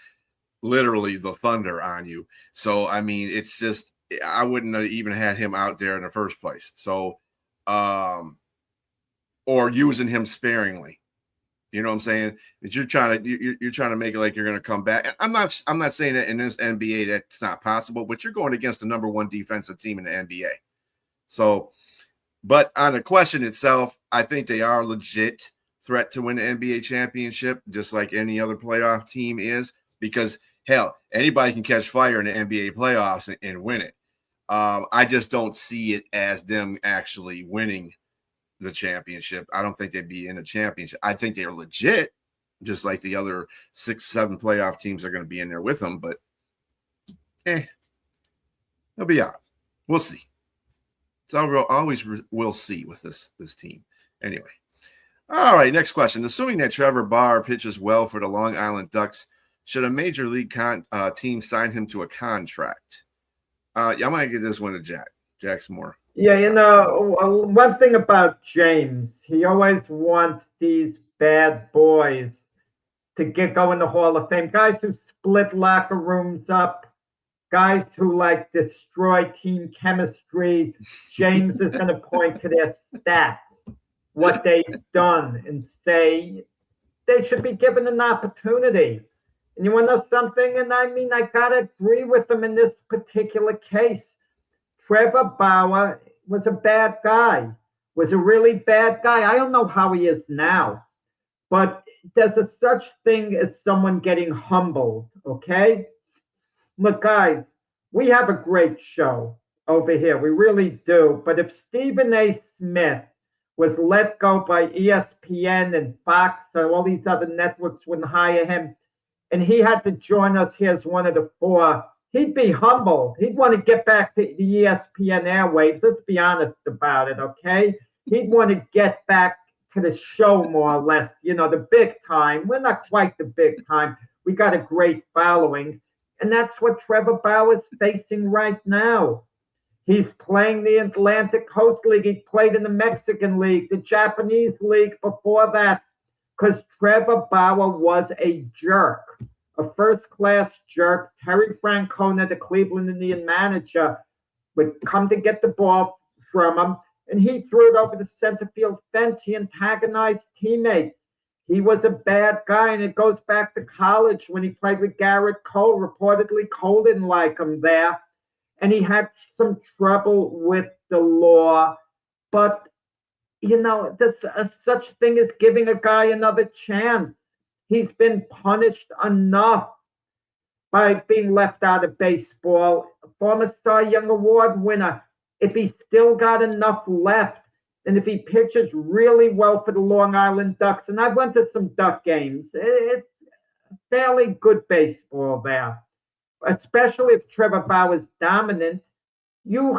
literally the thunder on you. So, it's just, I wouldn't have even had him out there in the first place. So, or using him sparingly. You know what I'm saying? That you're trying to make it like you're going to come back. And I'm not saying that in this NBA that's not possible, but you're going against the number one defensive team in the NBA. So, but on the question itself, I think they are a legit threat to win the NBA championship, just like any other playoff team is, because hell, anybody can catch fire in the NBA playoffs and win it. I just don't see it as them actually winning the championship. I don't think they'd be in a championship. I think they're legit, just like the other 6-7 playoff teams are going to be in there with them, but they'll be out. We'll see. So always we'll see with this team. Anyway. All right, next question. Assuming that Trevor Bauer pitches well for the Long Island Ducks, should a major league team sign him to a contract? I might get this one to Jack. Jack's more. Yeah, one thing about James, he always wants these bad boys to go in the Hall of Fame. Guys who split locker rooms up, guys who destroy team chemistry. James is going to point to their stats, what they've done, and say they should be given an opportunity. And you want to know something? And I got to agree with them in this particular case. Trevor Bauer was a bad guy, was a really bad guy. I don't know how he is now, but there's such thing as someone getting humbled, okay? Look, guys, we have a great show over here. We really do. But if Stephen A. Smith was let go by ESPN and Fox and all these other networks wouldn't hire him, and he had to join us here as one of the four, he'd be humbled. He'd want to get back to the ESPN airwaves. Let's be honest about it, okay? He'd want to get back to the show more or less, the big time. We're not quite the big time. We got a great following. And that's what Trevor Bauer is facing right now. He's playing the Atlantic Coast League. He played in the Mexican League, the Japanese League before that, because Trevor Bauer was a jerk. A first-class jerk. Terry Francona, the Cleveland Indian manager, would come to get the ball from him, and he threw it over the center field fence. He antagonized teammates. He was a bad guy, and it goes back to college when he played with Garrett Cole. Reportedly, Cole didn't like him there, and he had some trouble with the law. But, there's such thing as giving a guy another chance. He's been punished enough by being left out of baseball. Former Cy Young Award winner. If he's still got enough left, and if he pitches really well for the Long Island Ducks, and I've went to some Duck games, it's fairly good baseball there. Especially if Trevor Bauer's dominant. You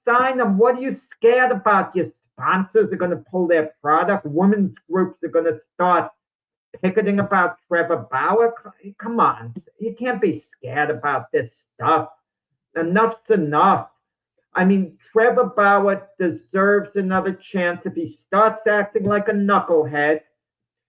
sign him. What are you scared about? Your sponsors are going to pull their product. Women's groups are going to start picketing about Trevor Bauer. Come on. You can't be scared about this stuff. Enough's enough. Trevor Bauer deserves another chance if he starts acting like a knucklehead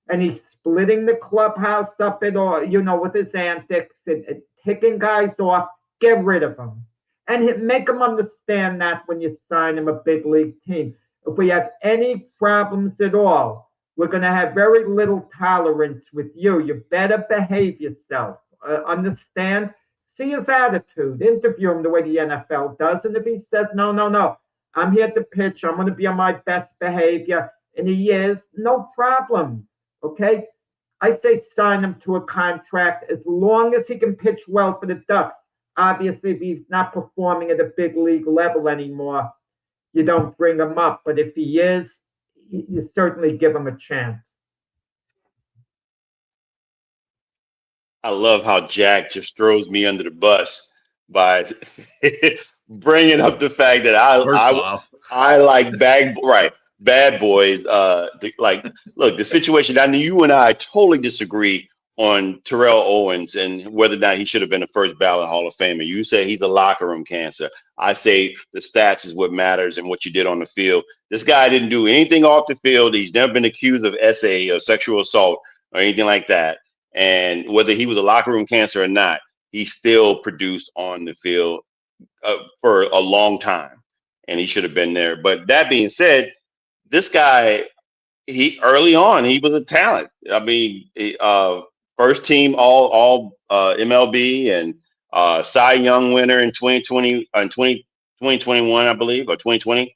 and he's splitting the clubhouse up with his antics and ticking guys off. Get rid of him. And make him understand that when you sign him a big league team. If we have any problems at all, we're going to have very little tolerance with you. You better behave yourself. Understand? See his attitude. Interview him the way the NFL does. And if he says, no, I'm here to pitch. I'm going to be on my best behavior. And he is, no problem. Okay? I say sign him to a contract as long as he can pitch well for the Ducks. Obviously, if he's not performing at a big league level anymore, you don't bring him up. But if he is, you certainly give him a chance. I love how Jack just throws me under the bus by bringing up the fact that I like bad boys. Look, the situation. I know you and I totally disagree on Terrell Owens and whether or not he should have been a first ballot Hall of Famer. You say he's a locker room cancer. I say the stats is what matters and what you did on the field. This guy didn't do anything off the field. He's never been accused of SA or sexual assault or anything like that. And whether he was a locker room cancer or not, he still produced on the field for a long time, and he should have been there. But that being said, this guy, he early on, he was a talent. I mean, first team all MLB and Cy Young winner in 2020 and 2021, I believe, or 2020,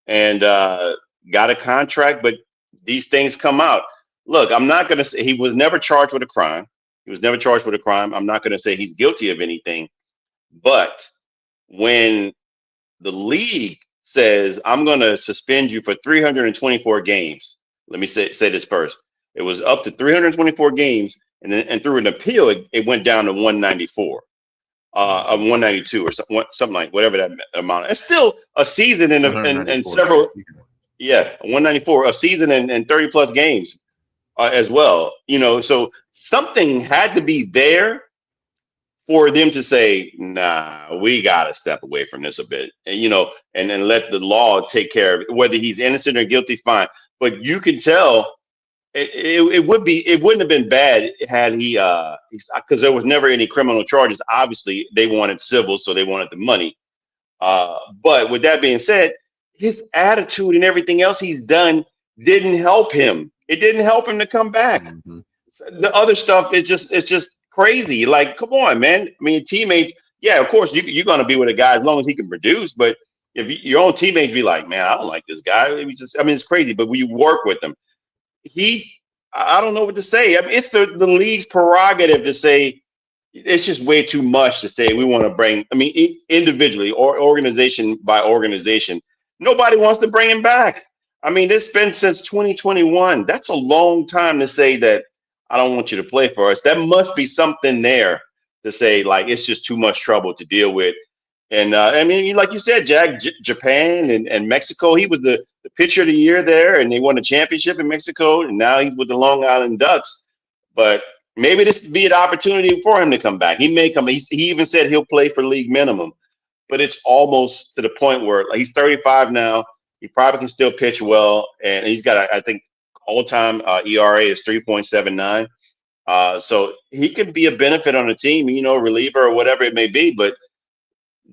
and got a contract. But these things come out. Look, I'm not going to say he was never charged with a crime. He was never charged with a crime. I'm not going to say he's guilty of anything. But when the league says, I'm going to suspend you for 324 games, let me say this first. It was up to 324 games, and through an appeal, it went down to 194, 192 or something like whatever that amount. It's still a season and several. Yeah, 194, a season and 30 plus games as well. So something had to be there for them to say, nah, we got to step away from this a bit, and then let the law take care of it. Whether he's innocent or guilty, fine. But you can tell it wouldn't have been bad had he, because there was never any criminal charges. Obviously, they wanted civil, so they wanted the money. But with that being said, his attitude and everything else he's done didn't help him. It didn't help him to come back. Mm-hmm. The other stuff, it's just crazy. Like, come on, man. I mean, teammates, yeah, of course, you're going to be with a guy as long as he can produce. But if your own teammates be like, man, I don't like this guy. It's crazy. But when you work with him, I don't know what to say. I mean, it's the league's prerogative to say it's just way too much to say we want to bring. I mean, individually or organization by organization, nobody wants to bring him back. I mean, it's been since 2021. That's a long time to say that I don't want you to play for us. That must be something there to say, like, it's just too much trouble to deal with. And I mean, like you said, Jack, Japan and Mexico, he was the pitcher of the year there, and they won a championship in Mexico, and now he's with the Long Island Ducks. But maybe this would be an opportunity for him to come back. He may come. He even said he'll play for league minimum. But it's almost to the point where, like, he's 35 now. He probably can still pitch well, and he's got, I think, all-time ERA is 3.79. So he could be a benefit on a team, reliever or whatever it may be. But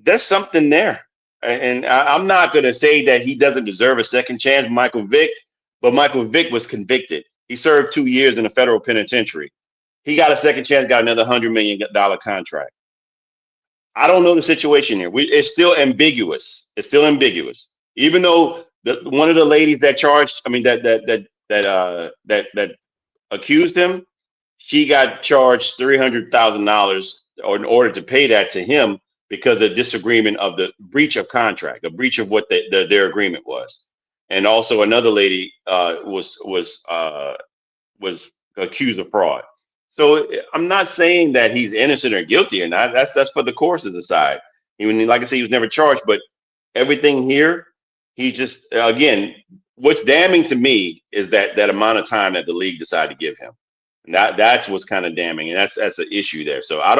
there's something there. And I'm not going to say that he doesn't deserve a second chance, Michael Vick, but Michael Vick was convicted. He served 2 years in a federal penitentiary. He got a second chance, got another $100 million contract. I don't know the situation here. It's still ambiguous. Even though one of the ladies that charged, that accused him, she got charged $300,000 in order to pay that to him because of disagreement of the breach of contract, a breach of what their agreement was. And also another lady was accused of fraud. So I'm not saying that he's innocent or guilty or not. That's for the courts to decide. Even like I said, he was never charged, but everything here, he just, again, what's damning to me is that amount of time that the league decided to give him. And that's what's kind of damning. And that's an issue there. So I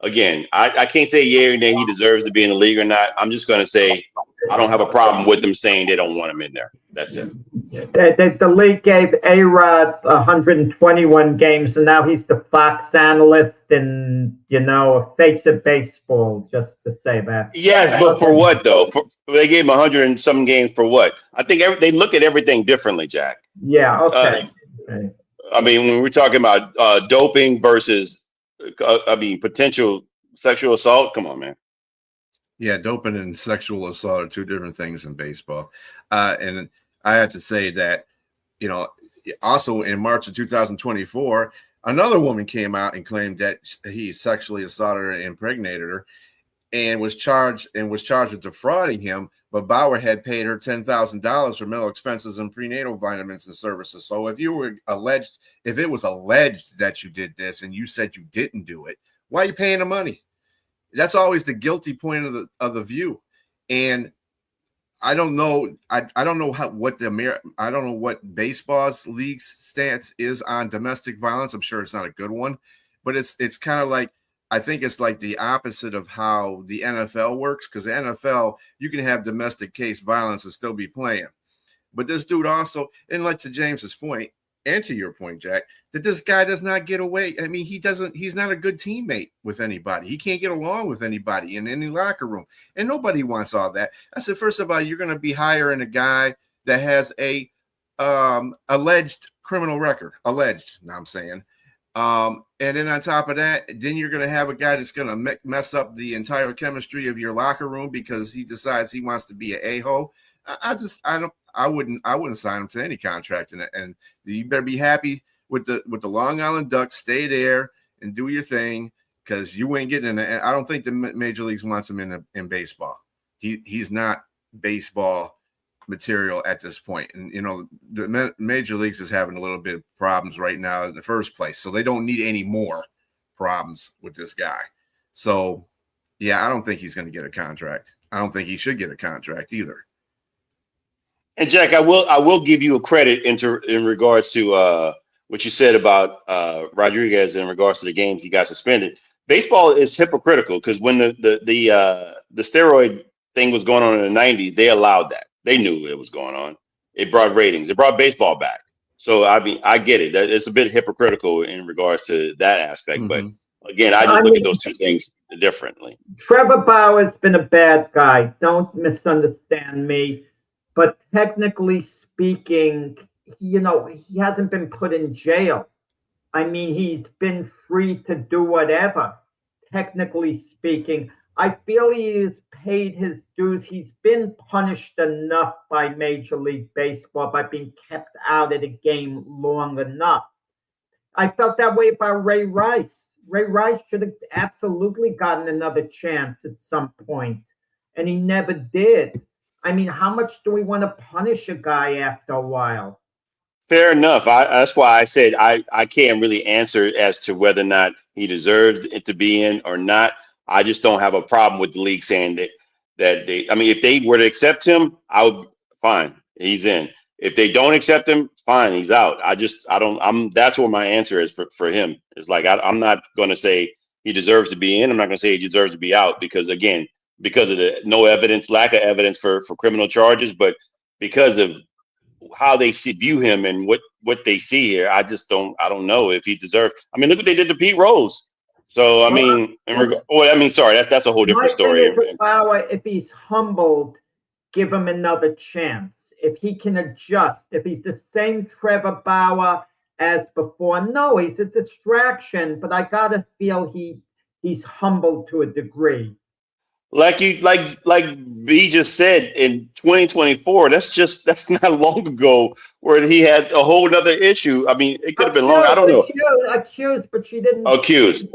can't say yay or nay he deserves to be in the league or not. I'm just going to say I don't have a problem with them saying they don't want him in there. That's it. The league gave A-Rod 121 games, and now he's the Fox analyst and, a face of baseball, just to say that. Yes, but for what, though? They gave him 100 and some games for what? I think they look at everything differently, Jack. Yeah, okay. I mean, when we're talking about doping versus potential sexual assault, come on, man. Yeah, doping and sexual assault are two different things in baseball. And I have to say that, also in March of 2024, another woman came out and claimed that he sexually assaulted her and impregnated her and was charged with defrauding him. But Bauer had paid her $10,000 for medical expenses and prenatal vitamins and services. So if it was alleged that you did this and you said you didn't do it, why are you paying the money? That's always the guilty point of the view. And I don't know. I don't know what baseball's league stance is on domestic violence. I'm sure it's not a good one, but it's kind of like, I think it's like the opposite of how the NFL works, because the NFL, you can have domestic case violence and still be playing. But this dude also, and like to James's point, and to your point, Jack, that this guy does not get away. I mean, he's not a good teammate with anybody. He can't get along with anybody in any locker room. And nobody wants all that. I said, first of all, you're going to be hiring a guy that has a alleged criminal record. Alleged, now I'm saying. And then on top of that, then you're going to have a guy that's going to mess up the entire chemistry of your locker room because he decides he wants to be an a-hole. I wouldn't sign him to any contract. And you better be happy with the Long Island Ducks. Stay there and do your thing because you ain't getting in it. I don't think the major leagues wants him in baseball. He's not baseball material at this point. And, the major leagues is having a little bit of problems right now in the first place. So they don't need any more problems with this guy. So, yeah, I don't think he's going to get a contract. I don't think he should get a contract either. And Jack, I will give you a credit in regards to what you said about Rodriguez in regards to the games he got suspended. Baseball is hypocritical because when the steroid thing was going on in the 90s, they allowed that. They knew it was going on. It brought ratings. It brought baseball back. So I mean, I get it. It's a bit hypocritical in regards to that aspect. But again, I just look at those two things differently. Trevor Bauer's been a bad guy. Don't misunderstand me. But technically speaking, he hasn't been put in jail. I mean, he's been free to do whatever. Technically speaking, I feel he has paid his dues. He's been punished enough by Major League Baseball by being kept out of the game long enough. I felt that way about Ray Rice. Ray Rice should have absolutely gotten another chance at some point, and he never did. I mean, how much do we want to punish a guy after a while? Fair enough. That's why I said I can't really answer as to whether or not he deserved it to be in or not. I just don't have a problem with the league saying that they. I mean, if they were to accept him, fine, he's in. If they don't accept him, fine, he's out. That's what my answer is for him. It's like I'm not going to say he deserves to be in. I'm not going to say he deserves to be out because of the lack of evidence for criminal charges, but because of how they view him and what they see here, I don't know if he deserves. I mean, look what they did to Pete Rose. So that's a whole different story. Bauer, if he's humbled, give him another chance. If he can adjust, if he's the same Trevor Bauer as before, no, he's a distraction. But I gotta feel he's humbled to a degree. Like B just said, in 2024, that's not long ago where he had a whole nother issue. I mean, it could have been long. I don't know. Accused, but she didn't. Accused,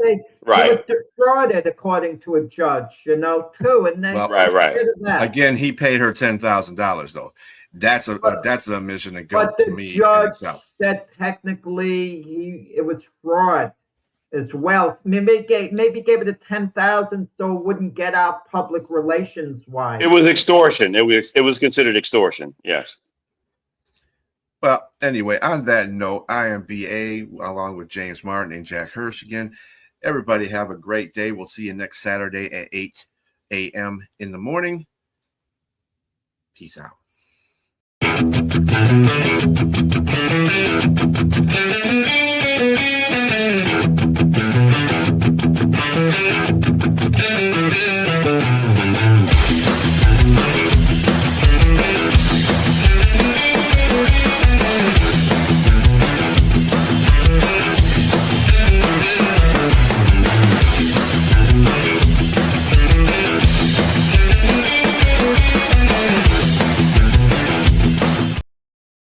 right? He was defrauded, according to a judge, too. And then right. Again, he paid her $10,000 though. That's an admission of guilt to me. But the judge said technically it was fraud as well. Maybe gave it a 10,000 so it wouldn't get out public relations wise. It was extortion. It was considered extortion. Yes. Well, anyway, on that note, I am BA along with James Martin and Jack Hirsch again. Everybody have a great day. We'll see you next Saturday at 8 a.m. in the morning. Peace out.